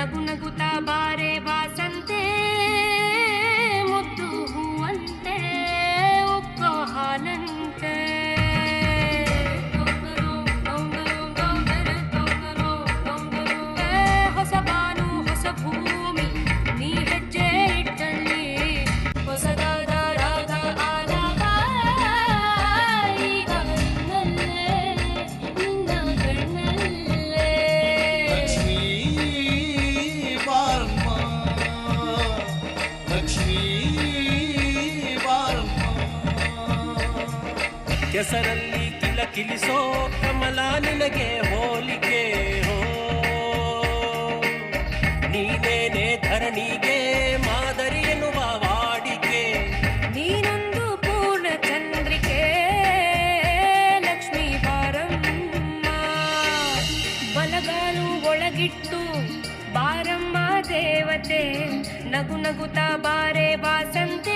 ನಗು ನಗುತ್ತಾ ಬಾರೆ ವಾಸಂತೆ ಮುದ್ದು ಹೂವಂತೆ ಉಕ್ಕೋ ಹಾಲಂತೆ ಹೊಸ ಬಾನು ಹೊಸ ಭೂಮಿ ನೀ ಹೆಜ್ಜೆ ಇಟ್ಟಲ್ಲಿ ಹೊಸದಾದ ರಾಗ ಆರಾಗ ಈಗ ನನ್ನಲ್ಲೇ ನಿನ್ನ ಕಣ್ಣಲ್ಲೇ ಲಕ್ಷ್ಮೀ ಬಾರಮ್ಮ ಲಕ್ಷ್ಮೀ ಬಾರಮ್ಮ ಕೆಸರಲ್ಲಿ ಕಿಲಕಿಲಿಸೋ ಕಮಲ ನಿನಗೆ ಹೋಲಿಕೆ ಹೋ ನೀನೇನೆ ಧರಣಿಗೆ ಮಾದರಿ ಎನ್ನುವ ವಾಡಿಕೆ ನೀನೊಂದು ಪೂರ್ಣ ಚಂದ್ರಿಕೆ ಲಕ್ಷ್ಮೀ ಬಾರಮ್ಮ ಬಲಗಾಲು ಒಳಗಿಟ್ಟು ಬಾರಮ್ಮ ದೇವತೆ ನಗು ನಗುತ್ತಾ ಬಾರೆ ವಾಸಂತೆ